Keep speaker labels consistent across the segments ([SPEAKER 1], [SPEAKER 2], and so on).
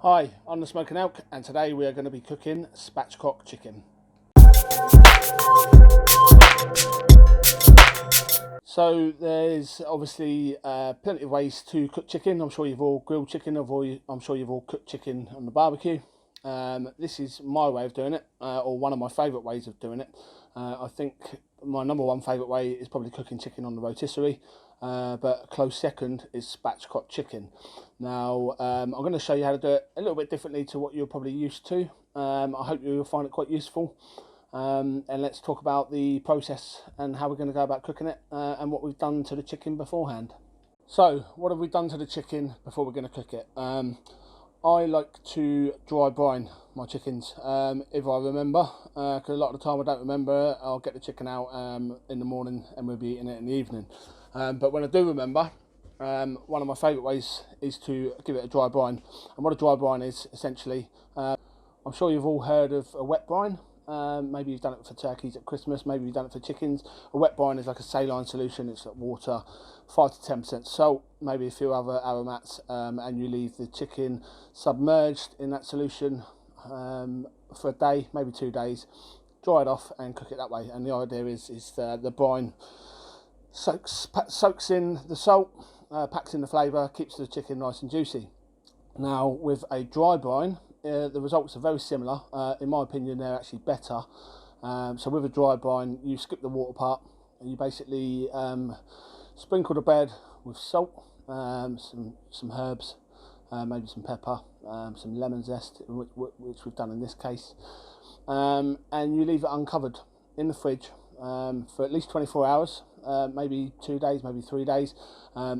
[SPEAKER 1] Hi, I'm the Smoking Elk, and today we are going to be cooking spatchcock chicken. So there's obviously plenty of ways to cook chicken. I'm sure you've all grilled chicken, I'm sure you've all cooked chicken on the barbecue. This is my way of doing it, or one of my favourite ways of doing it. I think my number one favourite way is probably cooking chicken on the rotisserie, but a close second is spatchcock chicken. Now, I'm going to show you how to do it a little bit differently to what you're probably used to. I hope you'll find it quite useful. And let's talk about the process and how we're going to go about cooking it, and what we've done to the chicken beforehand. So, what have we done to the chicken before we're going to cook it? I like to dry brine my chickens, if I remember, because a lot of the time I don't remember. I'll get the chicken out in the morning and we'll be eating it in the evening. But when I do remember, one of my favourite ways is to give it a dry brine. And what a dry brine is, essentially, I'm sure you've all heard of a wet brine. Maybe you've done it for turkeys at Christmas, maybe you've done it for chickens. A wet brine is like a saline solution. It's like water, 5 to 10% salt, maybe a few other aromats, and you leave the chicken submerged in that solution for a day, maybe 2 days. Dry it off and cook it that way. And the idea is the brine soaks in the salt, packs in the flavour, keeps the chicken nice and juicy. Now, with a dry brine, the results are very similar. In my opinion, they're actually better. So with a dry brine, you skip the water part and you basically sprinkle the bed with salt, some herbs, maybe some pepper, some lemon zest, which we've done in this case, and you leave it uncovered in the fridge for at least 24 hours, maybe 2 days, maybe 3 days.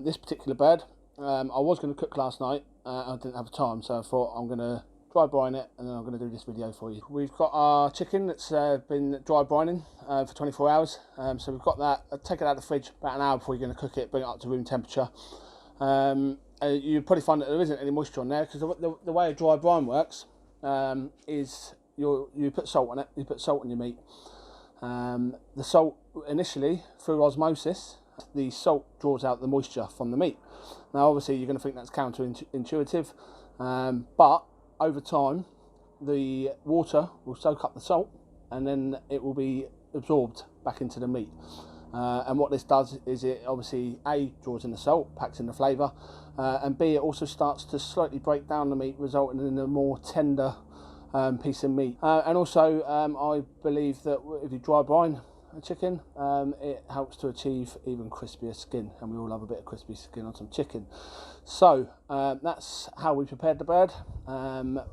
[SPEAKER 1] This particular bird, I was going to cook last night. I didn't have time, so I thought I'm going to dry brine it, and then I'm going to do this video for you. We've got our chicken that's been dry brining for 24 hours. So we've got that. Take it out of the fridge about an hour before you're going to cook it, bring it up to room temperature. You probably find that there isn't any moisture on there, because the way a dry brine works is you put salt on it, you put salt on your meat. The salt, initially, through osmosis, the salt draws out the moisture from the meat. Now, obviously, you're going to think that's counterintuitive, but over time, the water will soak up the salt, and then it will be absorbed back into the meat. And what this does is it obviously A, draws in the salt, packs in the flavour, and B, it also starts to slightly break down the meat, resulting in a more tender piece of meat. And also, I believe that if you dry brine a chicken, it helps to achieve even crispier skin, and we all love a bit of crispy skin on some chicken. So that's how we prepared the bird.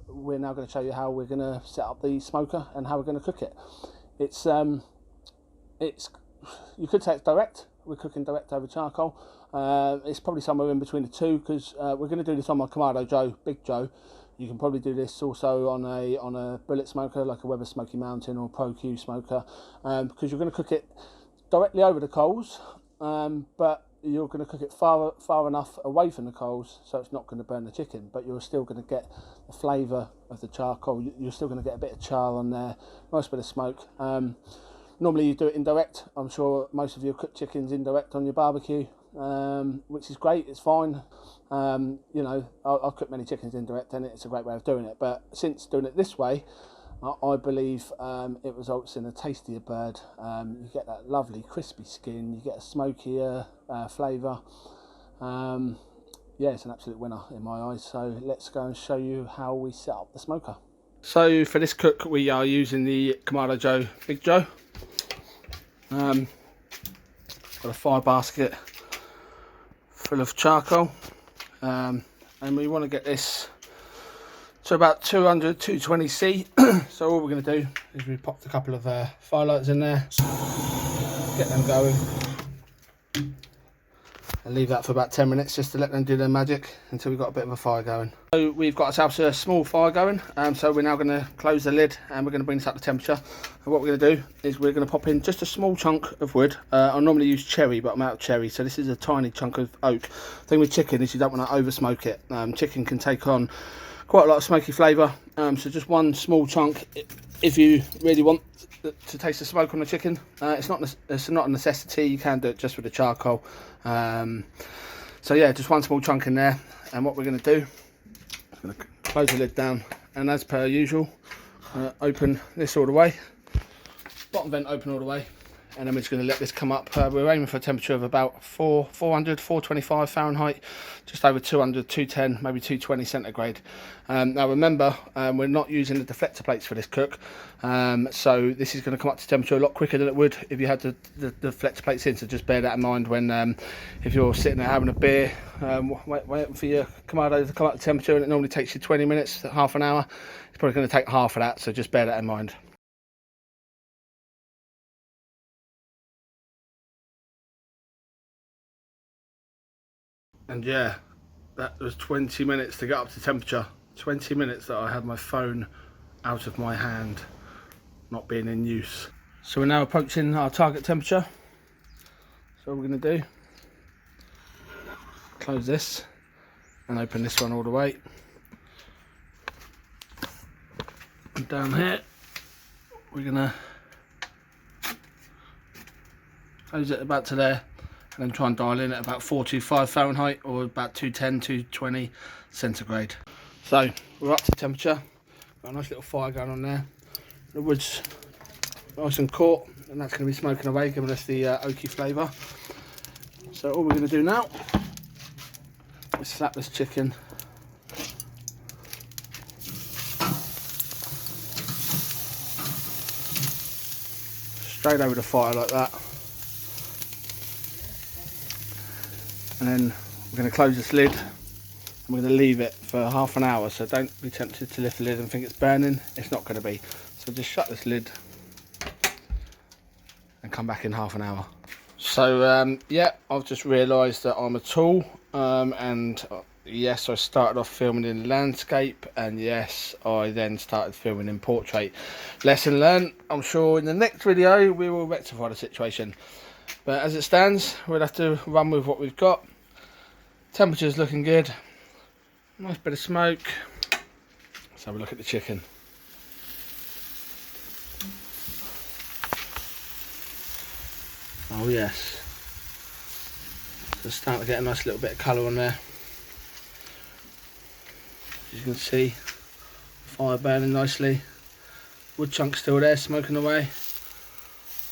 [SPEAKER 1] We're now going to show you how we're going to set up the smoker and how we're going to cook it. It's you could say it's direct. We're cooking direct over charcoal. It's probably somewhere in between the two, because we're going to do this on my Kamado Joe Big Joe. You can probably do this also on a billet smoker, like a Weber Smoky Mountain or Pro Q smoker, because you're going to cook it directly over the coals, but you're going to cook it far enough away from the coals so it's not going to burn the chicken, but you're still going to get the flavour of the charcoal. You're still going to get a bit of char on there, nice bit of smoke. Normally you do it indirect. I'm sure most of you cook chickens indirect on your barbecue, which is great. It's fine. You know, I've cooked many chickens indirect, and it's a great way of doing it. But since doing it this way, I believe it results in a tastier bird. You get that lovely crispy skin. You get a smokier flavour. Yeah, it's an absolute winner in my eyes. So let's go and show you how we set up the smoker. So for this cook, we are using the Kamado Joe Big Joe. Got a fire basket full of charcoal, and we want to get this to about 200, 220C. So all we're going to do is we popped a couple of firelights in there, get them going, and leave that for about 10 minutes just to let them do their magic until we've got a bit of a fire going. So we've got ourselves a small fire going, so we're now going to close the lid and we're going to bring this up to temperature. And what we're going to do is we're going to pop in just a small chunk of wood. I normally use cherry, but I'm out of cherry, so this is a tiny chunk of oak. The thing with chicken is you don't want to over smoke it. Chicken can take on quite a lot of smoky flavour, so just one small chunk if you really want to taste the smoke on the chicken. It's not a necessity. You can do it just with the charcoal. So yeah, just one small chunk in there. And what we're going to do, I'm going to close the lid down, and as per usual, open this all the way, bottom vent open all the way, and then we're just going to let this come up. We're aiming for a temperature of about 425 Fahrenheit, just over 200, 210, maybe 220 centigrade. Now remember, we're not using the deflector plates for this cook, so this is going to come up to temperature a lot quicker than it would if you had the deflector plates in, so just bear that in mind when if you're sitting there having a beer, waiting for your Kamado to come up to temperature, and it normally takes you 20 minutes, half an hour. It's probably going to take half of that, so just bear that in mind. And yeah, that was 20 minutes to get up to temperature. 20 minutes that I had my phone out of my hand, not being in use. So we're now approaching our target temperature. So what we're going to do, close this and open this one all the way. And down here, we're going to close it about to there. And then try and dial in at about 425 Fahrenheit or about 210, 220 centigrade. So we're up to temperature. Got a nice little fire going on there. The wood's nice and caught, and that's going to be smoking away, giving us the oaky flavour. So all we're going to do now is slap this chicken straight over the fire like that. And then we're going to close this lid, and we're going to leave it for half an hour, so don't be tempted to lift the lid and think it's burning. It's not going to be. So just shut this lid and come back in half an hour. So yeah, I've just realised that I'm a tool, and yes, I started off filming in landscape, and yes, I then started filming in portrait. Lesson learned. I'm sure in the next video we will rectify the situation. But as it stands, we'll have to run with what we've got. Temperature's looking good. Nice bit of smoke. Let's have a look at the chicken. Oh yes. So it's starting to get a nice little bit of colour on there. As you can see, fire burning nicely. Wood chunk still there, smoking away.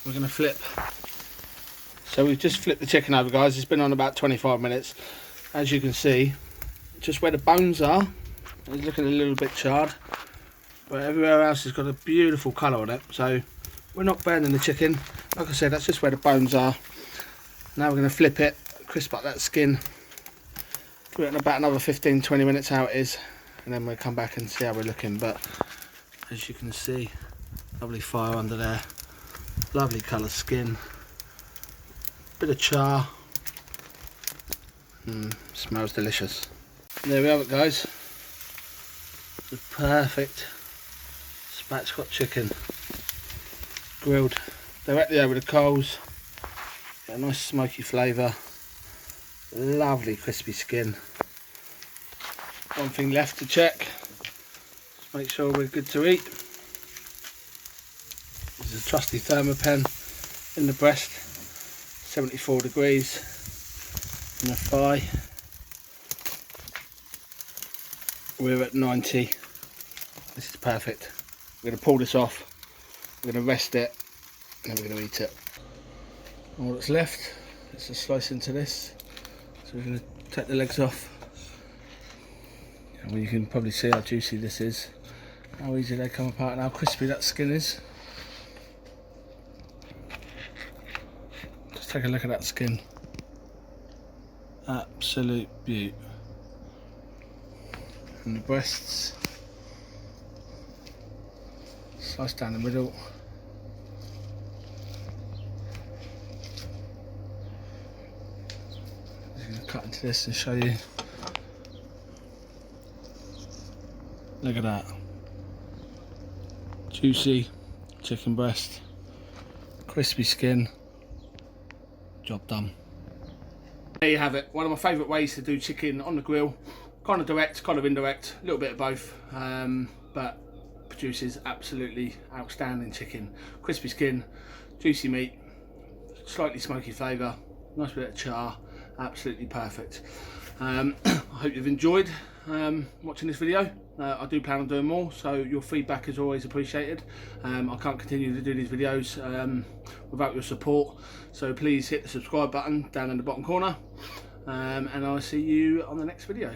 [SPEAKER 1] We're going to flip. So we've just flipped the chicken over, guys. It's been on about 25 minutes. As you can see, just where the bones are, it's looking a little bit charred, but everywhere else has got a beautiful colour on it. So we're not burning the chicken. Like I said, that's just where the bones are. Now we're going to flip it, crisp up that skin. Give it in about another 15-20 minutes how it is, and then we'll come back and see how we're looking. But as you can see, lovely fire under there, lovely colour skin. Bit of char. Smells delicious. And there we have it, guys. The perfect spatchcock chicken, grilled directly over the coals. Got a nice smoky flavour, lovely crispy skin. One thing left to check, just make sure we're good to eat. This is a trusty thermopen in the breast. 74 degrees in the thigh. We're at 90. This is perfect. We're going to pull this off, we're going to rest it, and then we're going to eat it. All that's left is to slice into this. So we're going to take the legs off. And you can probably see how juicy this is, how easy they come apart, and how crispy that skin is. Take a look at that skin. Absolute beaut. And the breasts, sliced down the middle. I'm going to cut into this and show you. Look at that. Juicy chicken breast, crispy skin. Job done. There you have it. One of my favourite ways to do chicken on the grill. Kind of direct, kind of indirect, a little bit of both, but produces absolutely outstanding chicken. Crispy skin, juicy meat, slightly smoky flavour, nice bit of char, absolutely perfect. I hope you've enjoyed watching this video. I do plan on doing more, so your feedback is always appreciated. I can't continue to do these videos without your support, so please hit the subscribe button down in the bottom corner, and I'll see you on the next video.